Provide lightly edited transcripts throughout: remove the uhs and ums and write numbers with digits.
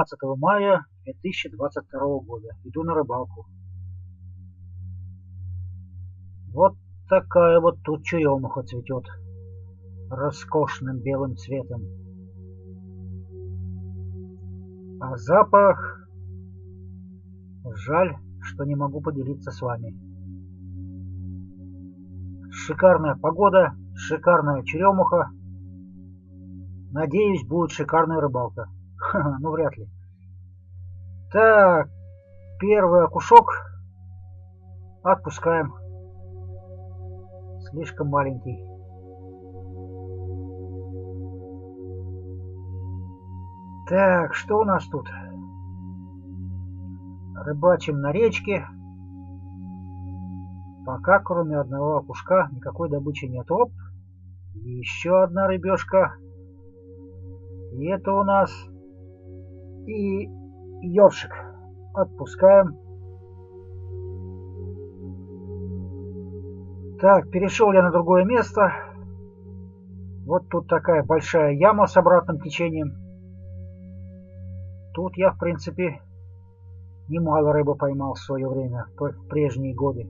12 мая 2022 года. Иду на рыбалку. Вот такая вот тут черемуха цветет роскошным белым цветом. А запах... Жаль, что не могу поделиться с вами. Шикарная погода, шикарная черемуха. Надеюсь, будет шикарная рыбалка. Ну, вряд ли. Так, первый окушок отпускаем. Слишком маленький. Так, что у нас тут? Рыбачим на речке. Пока кроме одного окушка никакой добычи нет. Оп, еще одна рыбешка. И это у нас и ёршик. Отпускаем. Так, перешел я на другое место. Вот тут такая большая яма с обратным течением. Тут я, в принципе, немало рыбы поймал в свое время, в прежние годы.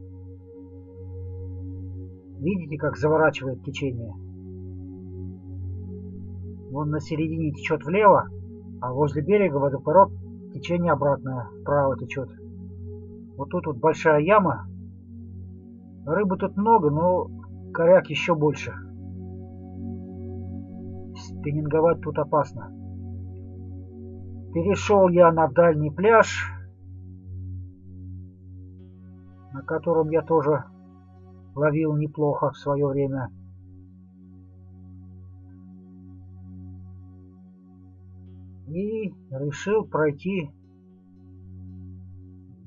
Видите, как заворачивает течение? Вон на середине течет влево, а возле берега водопород течение обратное, вправо течет. Вот тут вот большая яма. Рыбы тут много, но коряк еще больше. Спиннинговать тут опасно. Перешел я на дальний пляж, на котором я тоже ловил неплохо в свое время. И решил пройти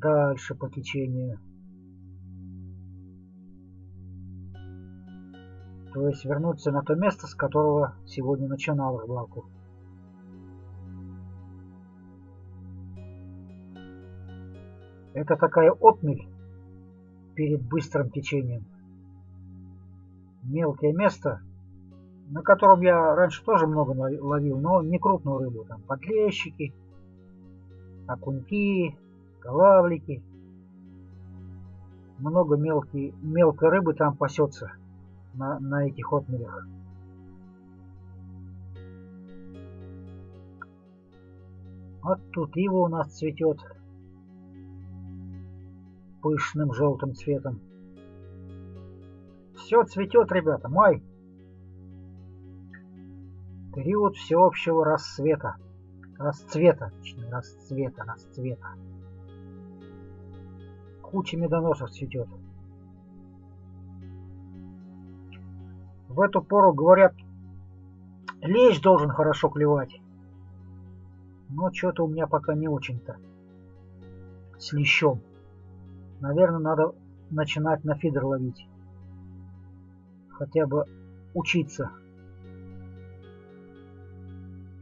дальше по течению. То есть вернуться на то место, с которого сегодня начинал рыбалку. Это такая отмель перед быстрым течением. Мелкое место, на котором я раньше тоже много ловил, но не крупную рыбу. Там подлещики, окуньки, голавлики. Много мелкой рыбы там пасется на этих отмелях. Вот тут ива у нас цветет пышным желтым цветом. Все цветет, ребята, май. Период всеобщего расцвета. Расцвета. Куча медоносов цветет. В эту пору, говорят, лещ должен хорошо клевать. Но что-то у меня пока не очень-то с лещом. Наверное, надо начинать на фидер ловить. Хотя бы учиться.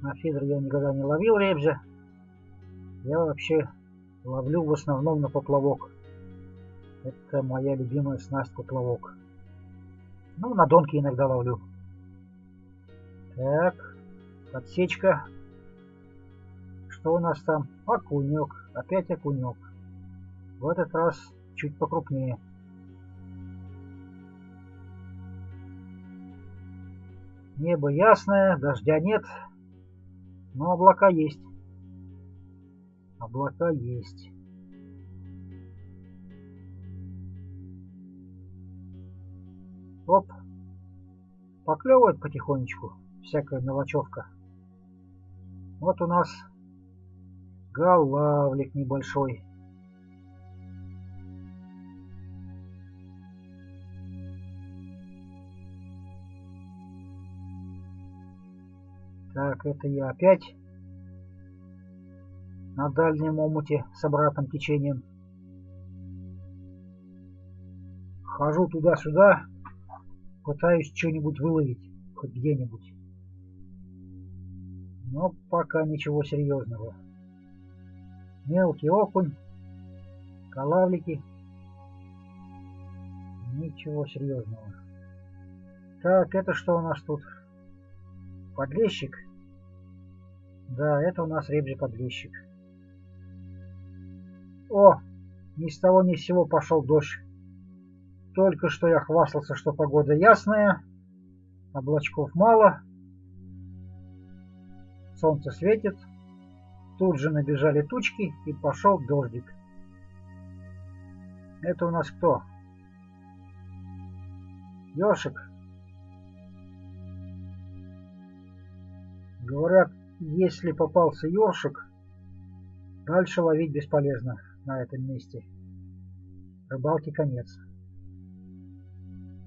На фидер я никогда не ловил ребзя. Я вообще ловлю в основном на поплавок. Это моя любимая снасть — поплавок. Ну, на донки иногда ловлю. Так, подсечка. Что у нас там? Окунек. Опять окунек. В этот раз чуть покрупнее. Небо ясное, дождя нет, но облака есть. Облака есть. Оп, поклевывает потихонечку всякая мелочевка. Вот у нас голавлик небольшой. Так, это я опять на дальнем омуте с обратным течением. Хожу туда-сюда, пытаюсь что-нибудь выловить, хоть где-нибудь. Но пока ничего серьезного. Мелкий окунь, голавлики. Ничего серьезного. Так, это что у нас тут? Подлещик. Да, это у нас ребзя-подлещик. О, ни с того ни с сего пошел дождь. Только что я хвастался, что погода ясная, облачков мало, солнце светит. Тут же набежали тучки и пошел дождик. Это у нас кто? Ёшик. Говорят, если попался ёршик, дальше ловить бесполезно на этом месте. Рыбалке конец.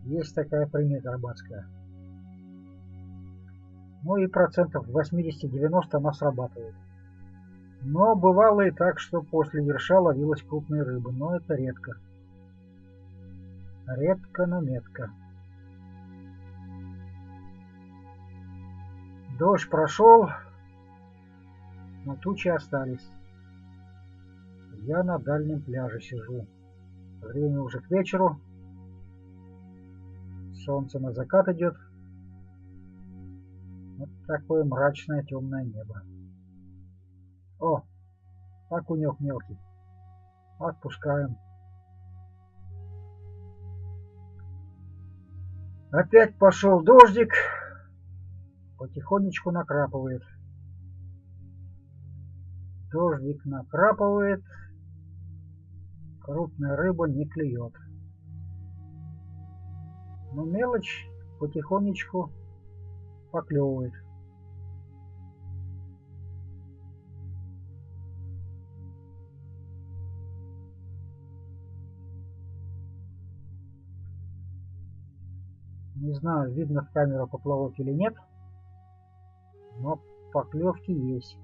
Есть такая примета рыбацкая. Ну и процентов 80-90 она срабатывает. Но бывало и так, что после ерша ловилась крупная рыба, но это редко. Редко, но метко. Дождь прошел, но тучи остались. Я на дальнем пляже сижу. Время уже к вечеру. Солнце на закат идет. Вот такое мрачное темное небо. О, окунек мелкий. Отпускаем. Опять пошел дождик. Потихонечку накрапывает. Дождик накрапывает. Крупная рыба не клюет. Но мелочь потихонечку поклевывает. Не знаю, видно в камеру поплавок или нет, но поклевки есть.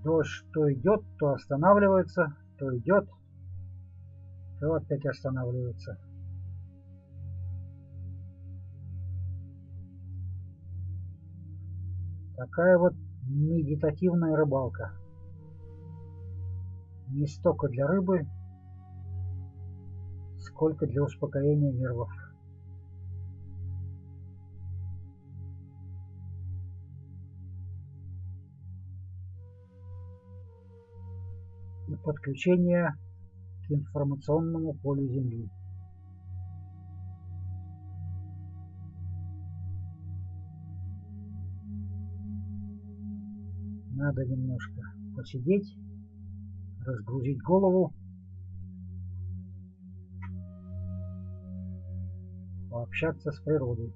Дождь то идет, то останавливается, то идет, то опять останавливается. Такая вот медитативная рыбалка. Не столько для рыбы, сколько для успокоения нервов. И подключение к информационному полю Земли. Надо немножко посидеть, разгрузить голову, пообщаться с природой,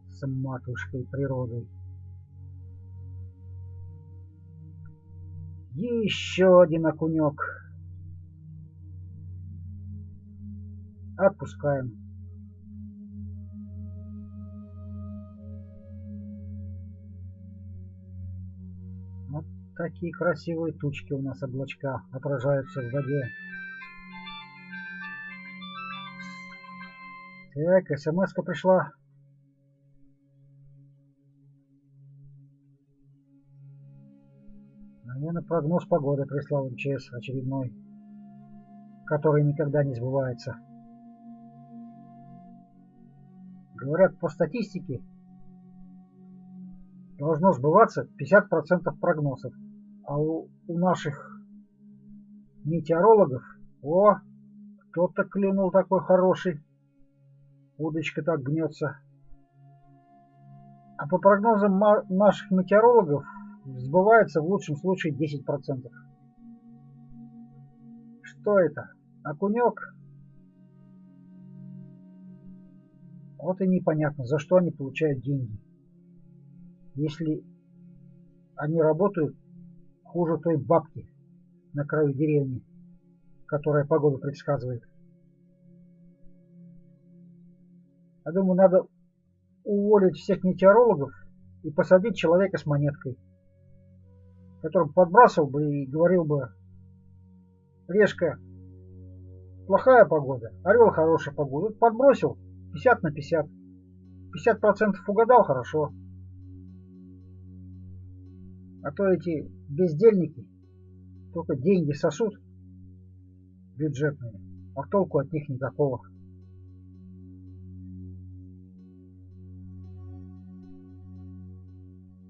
с матушкой природой. Еще один окунек. Отпускаем. Вот такие красивые тучки у нас, облачка, отражаются в воде. Так, смс-ка пришла. Наверное, прогноз погоды прислал МЧС очередной, который никогда не сбывается. Говорят, по статистике должно сбываться 50% прогнозов. А у наших метеорологов, кто-то клюнул такой хороший. Удочка так гнется. А по прогнозам наших метеорологов сбывается в лучшем случае 10%. Что это? Окунек? Вот и непонятно, за что они получают деньги. Если они работают хуже той бабки на краю деревни, которая погоду предсказывает. Я думаю, надо уволить всех метеорологов и посадить человека с монеткой, который подбрасывал бы и говорил бы: Решка, плохая погода, орел хорошая погода. Вот подбросил 50 на 50. 50% угадал, хорошо. А то эти бездельники только деньги сосут бюджетные, а толку от них никакого.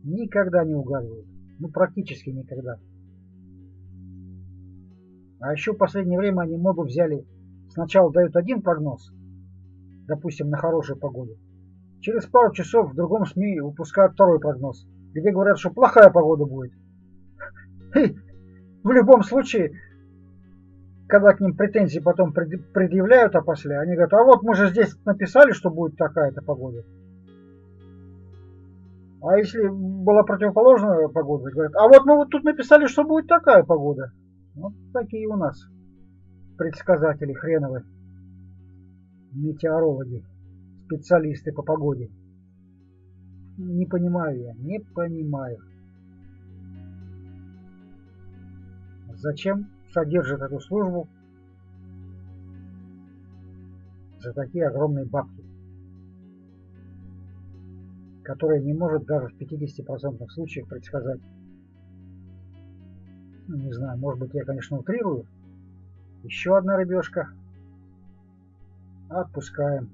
Никогда не угадывают. Ну, практически никогда. А еще в последнее время они мобы взяли. Сначала дают один прогноз, допустим, на хорошую погоду. Через пару часов в другом СМИ выпускают второй прогноз, где говорят, что плохая погода будет. И в любом случае, когда к ним претензии потом предъявляют опосля, они говорят, а вот мы же здесь написали, что будет такая-то погода. А если была противоположная погода, говорят, а вот мы вот тут написали, что будет такая погода. Вот такие у нас предсказатели хреновы, метеорологи, специалисты по погоде. Не понимаю я, не понимаю. Зачем содержат эту службу за такие огромные бабки, которые не может даже в 50% случаев предсказать. Ну, не знаю, может быть, я, конечно, утрирую. Еще одна рыбешка. Отпускаем.